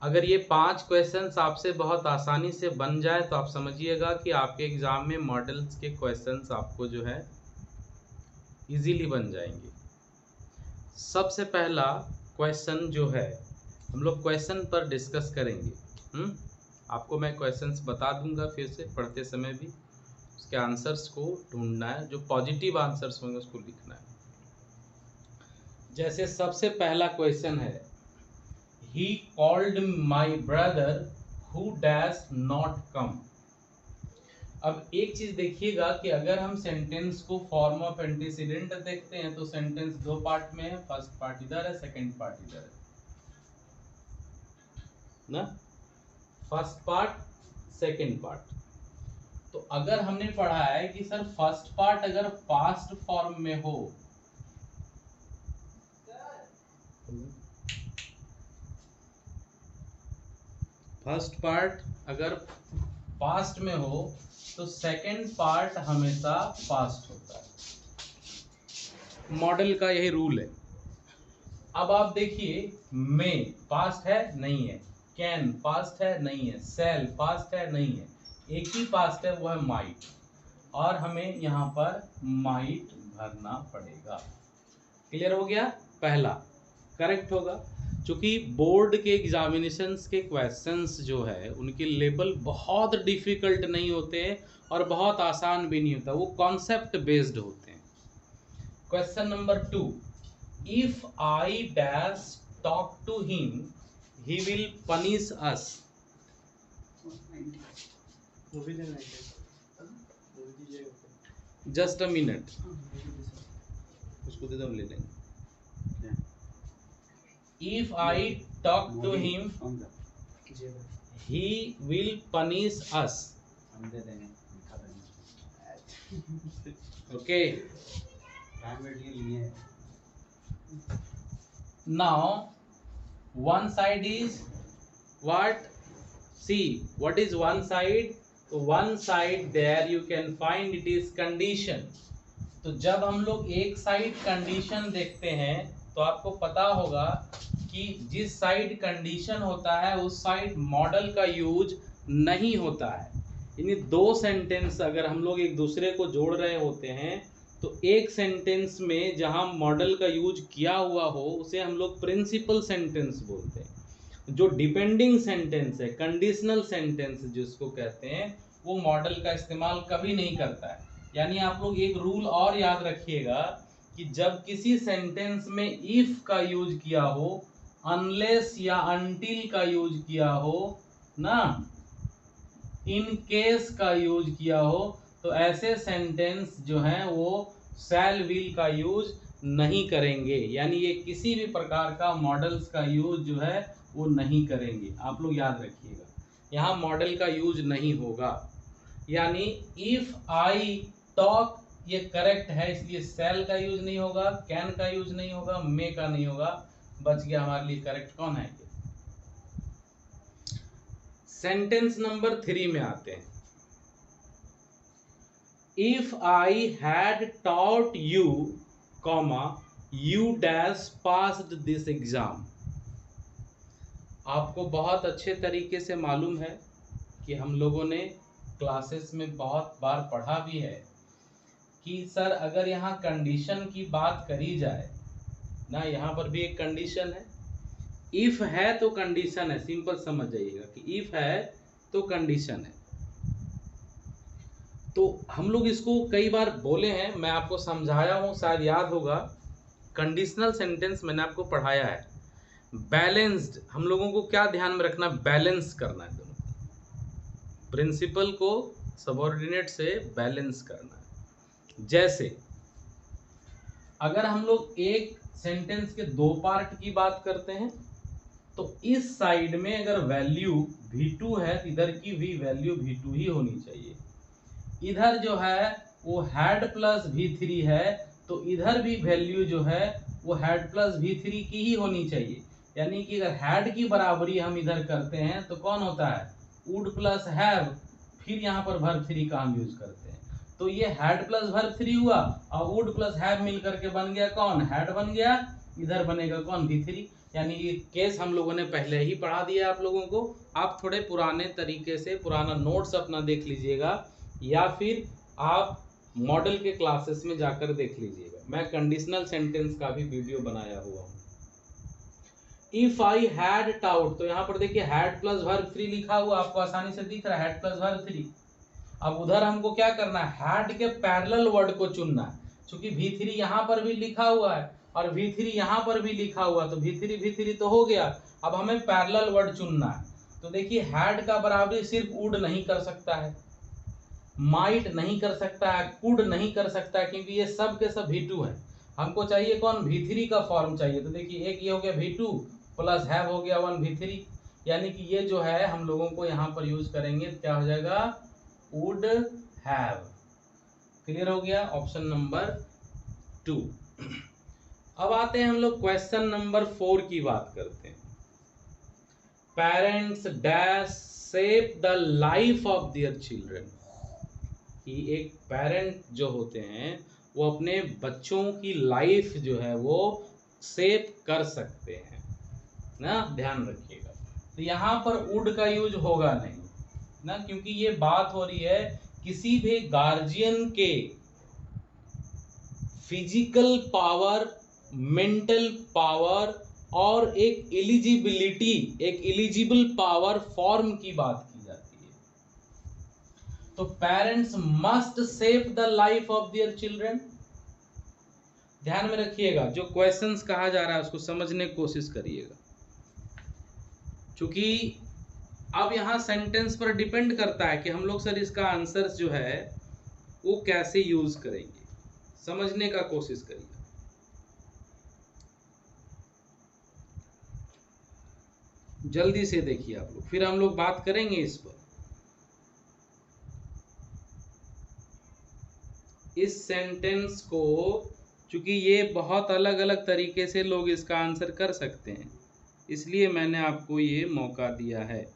अगर ये 5 क्वेश्चंस आपसे बहुत आसानी से बन जाए तो आप समझिएगा कि आपके एग्जाम में मॉडल्स के क्वेश्चंस आपको जो है इजीली बन जाएंगे। सबसे पहला क्वेश्चन जो है, हम लोग क्वेश्चन पर डिस्कस करेंगे। आपको मैं क्वेश्चंस बता दूंगा फिर से पढ़ते समय भी, उसके आंसर्स को ढूंढना है, जो पॉजिटिव आंसर्स होंगे उसको लिखना है। जैसे सबसे पहला क्वेश्चन है, He called my brother who dash not come। अब एक चीज देखिएगा कि अगर हम सेंटेंस को फॉर्म ऑफ एंटीसीडेंट देखते हैं तो सेंटेंस दो पार्ट में है, फर्स्ट पार्ट इधर है, सेकंड पार्ट इधर है ना, फर्स्ट पार्ट सेकंड पार्ट। तो अगर हमने पढ़ा है कि सर फर्स्ट पार्ट अगर पास्ट फॉर्म में हो, फर्स्ट पार्ट अगर पास्ट में हो तो सेकंड पार्ट हमेशा पास्ट होता है। मॉडल का यही रूल है। अब आप देखिए, मे पास्ट है नहीं है, कैन पास्ट है नहीं है, सेल पास्ट है नहीं है, एक ही पास्ट है वो है माइट, और हमें यहाँ पर माइट भरना पड़ेगा। क्लियर हो गया? पहला करेक्ट होगा। चूंकि बोर्ड के एग्जामिनेशंस के क्वेश्चंस जो है उनके लेवल बहुत डिफिकल्ट नहीं होते हैं और बहुत आसान भी नहीं होता, वो कॉन्सेप्ट बेस्ड होते हैं। Question number 2, if I dash talk to him he will punish us. Just a minute, उसको दे दो, हम ले लेंगे। If I talk to him, he will punish us. Okay. Now, one side is what? See, what is one side? So one side there you can find it is condition. तो जब हम लोग एक साइड कंडीशन देखते हैं तो आपको पता होगा कि जिस साइड कंडीशन होता है उस साइड मॉडल का यूज नहीं होता है। यानी दो सेंटेंस अगर हम लोग एक दूसरे को जोड़ रहे होते हैं तो एक सेंटेंस में जहां मॉडल का यूज किया हुआ हो उसे हम लोग प्रिंसिपल सेंटेंस बोलते हैं। जो डिपेंडिंग सेंटेंस है, कंडीशनल सेंटेंस जिसको कहते हैं, वो मॉडल का इस्तेमाल कभी नहीं करता है। यानी आप लोग एक रूल और याद रखिएगा कि जब किसी सेंटेंस में इफ का यूज किया हो, अनलेस या अनटिल का यूज किया हो ना, इन केस का यूज किया हो, तो ऐसे सेंटेंस जो हैं वो शैल विल का यूज नहीं करेंगे। यानी ये किसी भी प्रकार का मॉडल्स का यूज जो है वो नहीं करेंगे। आप लोग याद रखिएगा, यहाँ मॉडल का यूज नहीं होगा। यानी इफ आई टॉक ये करेक्ट है, इसलिए सेल का यूज नहीं होगा, कैन का यूज नहीं होगा, मे का नहीं होगा। बच गया हमारे लिए करेक्ट कौन है? सेंटेंस नंबर 3 में आते हैं। If I had taught you comma you dash passed this exam. आपको बहुत अच्छे तरीके से मालूम है कि हम लोगों ने क्लासेस में बहुत बार पढ़ा भी है कि सर अगर यहाँ कंडीशन की बात करी जाए ना, यहाँ पर भी एक कंडीशन है। इफ है तो कंडीशन है, सिंपल समझ जाइएगा कि इफ है तो कंडीशन है। तो हम लोग इसको कई बार बोले हैं, मैं आपको समझाया हूँ, शायद याद होगा। कंडीशनल सेंटेंस मैंने आपको पढ़ाया है। बैलेंस्ड, हम लोगों को क्या ध्यान में रखना, बैलेंस करना है दोनों, प्रिंसिपल को सबऑर्डिनेट से बैलेंस करना है। जैसे अगर हम लोग एक सेंटेंस के दो पार्ट की बात करते हैं तो इस साइड में अगर वैल्यू V2 है तो इधर की भी वैल्यू V2 ही होनी चाहिए। इधर जो है वो हैड प्लस V3 है तो इधर भी वैल्यू जो है वो हैड प्लस V3 की ही होनी चाहिए। यानी कि अगर हैड की बराबरी हम इधर करते हैं तो कौन होता है, वुड प्लस हैव, फिर यहाँ पर वर्ब 3 का हम यूज करते हैं। तो ये हैड प्लस वर्ब 3 हुआ और वुड प्लस हैव मिल करके बन गया कौन, हैड बन गया। इधर बनेगा कौन, V3। यानी ये केस हम लोगों ने पहले ही पढ़ा दिया आप लोगों को। आप थोड़े पुराने तरीके से पुराना नोट्स अपना देख लीजिएगा या फिर आप मॉडल के क्लासेस में जाकर देख लीजिएगा। मैं कंडीशनल सेंटेंस का भी वीडियो बनाया हुआ हूँ। इफ आई हैड टाउट, तो यहाँ पर देखिए हैड प्लस वर्ब थ्री लिखा हुआ आपको आसानी से दिख रहा है, हैड प्लस वर्ब थ्री। अब उधर हमको क्या करना है, हैड के पैरेलल वर्ड को चुनना है। क्योंकि V3 यहाँ पर भी लिखा हुआ है और V3 यहाँ पर भी लिखा हुआ, तो V3 तो हो गया। अब हमें पैरेलल वर्ड चुनना है। तो देखिए हैड का बराबरी सिर्फ वुड नहीं कर सकता है, माइट नहीं कर सकता है, कुड नहीं कर सकता है, क्योंकि ये सब के सब V2 है। हमको चाहिए कौन, V3 का फॉर्म चाहिए। तो देखिए एक ये हो गया V2 प्लस हैव हो गया 1 V3, यानी कि ये जो है हम लोगों को यहाँ पर यूज करेंगे, क्या हो जाएगा, वुड हैव। क्लियर हो गया, ऑप्शन नंबर 2। अब आते हैं हम लोग क्वेश्चन नंबर 4 की बात करते हैं। Parents dash shape the life of their children, कि एक पेरेंट जो होते हैं वो अपने बच्चों की लाइफ जो है वो शेप कर सकते हैं ना, ध्यान रखिएगा। तो यहाँ पर वुड का यूज होगा नहीं ना, क्योंकि ये बात हो रही है किसी भी गार्जियन के फिजिकल पावर, मेंटल पावर और एक एलिजिबिलिटी, एक एलिजिबल पावर फॉर्म की बात की जाती है। तो parents must shape the life of their children. ध्यान में रखिएगा, जो क्वेश्चंस कहा जा रहा है उसको समझने की कोशिश करिएगा, क्योंकि अब यहाँ सेंटेंस पर डिपेंड करता है कि हम लोग सर इसका आंसर जो है वो कैसे यूज करेंगे। समझने का कोशिश करिए। जल्दी से देखिए आप लोग, फिर हम लोग बात करेंगे इस पर। इस सेंटेंस को, चूंकि ये बहुत अलग अलग तरीके से लोग इसका आंसर कर सकते हैं, इसलिए मैंने आपको ये मौका दिया है।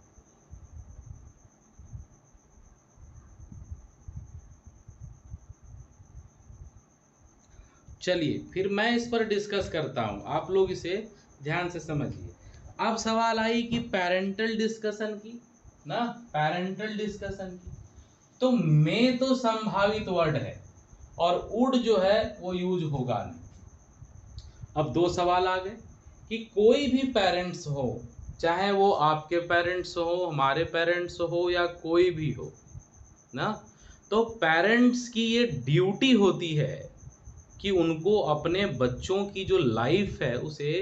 चलिए फिर मैं इस पर डिस्कस करता हूं, आप लोग इसे ध्यान से समझिए। अब सवाल आई कि पेरेंटल डिस्कशन की ना, पेरेंटल डिस्कशन की, तो में तो संभावित वर्ड है और वुड जो है वो यूज होगा नहीं। अब दो सवाल आ गए कि कोई भी पेरेंट्स हो, चाहे वो आपके पेरेंट्स हो, हमारे पेरेंट्स हो या कोई भी हो ना, तो पेरेंट्स की ये ड्यूटी होती है कि उनको अपने बच्चों की जो लाइफ है उसे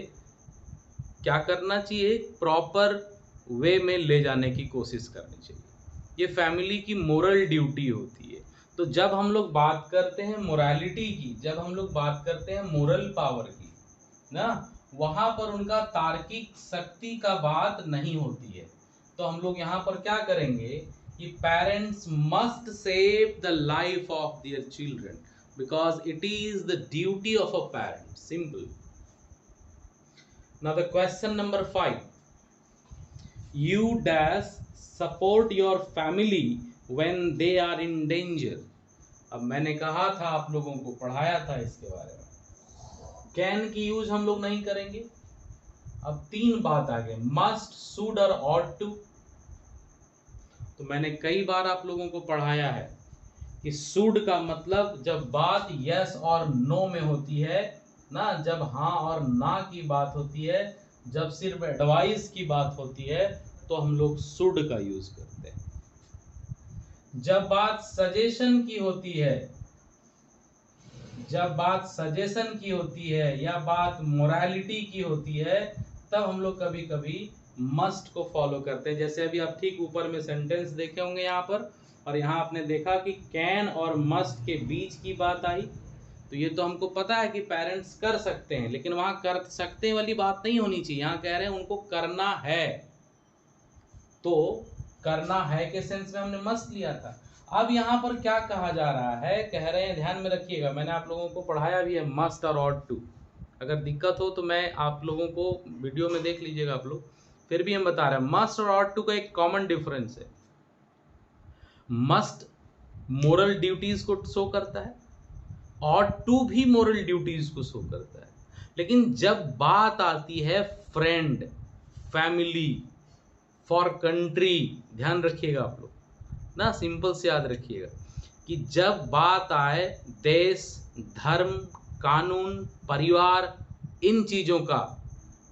क्या करना चाहिए, प्रॉपर वे में ले जाने की कोशिश करनी चाहिए। ये फैमिली की मोरल ड्यूटी होती है। तो जब हम लोग बात करते हैं मोरालिटी की, जब हम लोग बात करते हैं मोरल पावर की ना, वहां पर उनका तार्किक शक्ति का बात नहीं होती है। तो हम लोग यहाँ पर क्या करेंगे कि parents must save the life of their children because it is the duty of a parent. Simple. Now the question number 5. You dash support your family when they are in danger. अब मैंने कहा था, आप लोगों को पढ़ाया था इसके बारे में। कैन की यूज हम लोग नहीं करेंगे। अब 3 बात आ गए, मस्ट, शुड और ऑट टू। तो मैंने कई बार आप लोगों को पढ़ाया है कि शुड का मतलब जब बात यस और नो में होती है ना, जब हाँ और ना की बात होती है, जब सिर्फ एडवाइस की बात होती है, तो हम लोग शुड का यूज करते हैं। जब बात सजेशन की होती है, जब बात सजेशन की होती है या बात मोरालिटी की होती है, तब हम लोग कभी कभी मस्ट को फॉलो करते हैं। जैसे अभी आप ठीक ऊपर में सेंटेंस देखे होंगे यहाँ पर, और यहाँ आपने देखा कि कैन और मस्ट के बीच की बात आई। तो ये तो हमको पता है कि पेरेंट्स कर सकते हैं, लेकिन वहां कर सकते हैं वाली बात नहीं होनी चाहिए। यहाँ कह रहे हैं उनको करना है, तो करना है के सेंस में हमने मस्ट लिया था। अब यहाँ पर क्या कहा जा रहा है, कह रहे हैं, ध्यान में रखिएगा, मैंने आप लोगों को पढ़ाया भी है मस्ट और ऑट टू। अगर दिक्कत हो तो मैं आप लोगों को वीडियो में देख लीजिएगा आप लोग, फिर भी हम बता रहे हैं मस्ट और ऑट टू का एक कॉमन डिफरेंस है। मस्ट मोरल ड्यूटीज को शो करता है, ऑट टू भी मोरल ड्यूटीज को शो करता है, लेकिन जब बात आती है फ्रेंड, फैमिली, फॉर कंट्री। ध्यान रखिएगा आप लोग ना, सिंपल से याद रखिएगा कि जब बात आए देश, धर्म, कानून, परिवार, इन चीजों का,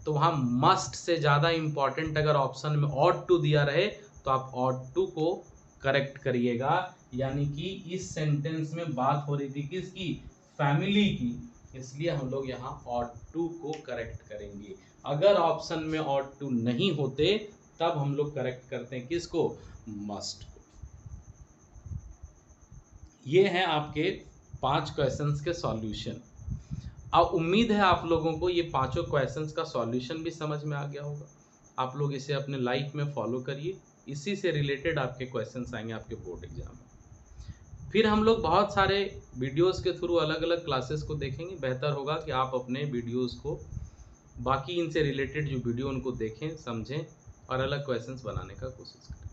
तो वहां मस्ट से ज्यादा इंपॉर्टेंट अगर ऑप्शन में ऑट टू दिया रहे तो आप ऑट टू को करेक्ट करिएगा। यानी कि इस सेंटेंस में बात हो रही थी किसकी? फैमिली की, इसलिए हम लोग यहाँ ऑट टू को करेक्ट करेंगे। अगर ऑप्शन में ऑट टू नहीं होते तब हम लोग करेक्ट करते हैं किसको? मस्ट को। ये हैं आपके 5 क्वेश्चंस के सॉल्यूशन। अब उम्मीद है आप लोगों को ये 5 क्वेश्चंस का सॉल्यूशन भी समझ में आ गया होगा। आप लोग इसे अपने लाइफ में फॉलो करिए, इसी से रिलेटेड आपके क्वेश्चंस आएंगे आपके बोर्ड एग्जाम में। फिर हम लोग बहुत सारे वीडियोस के थ्रू अलग अलग क्लासेस को देखेंगे। बेहतर होगा कि आप अपने वीडियोस को, बाकी इनसे रिलेटेड जो वीडियो उनको देखें, समझें और अलग क्वेश्चंस बनाने का कोशिश करें।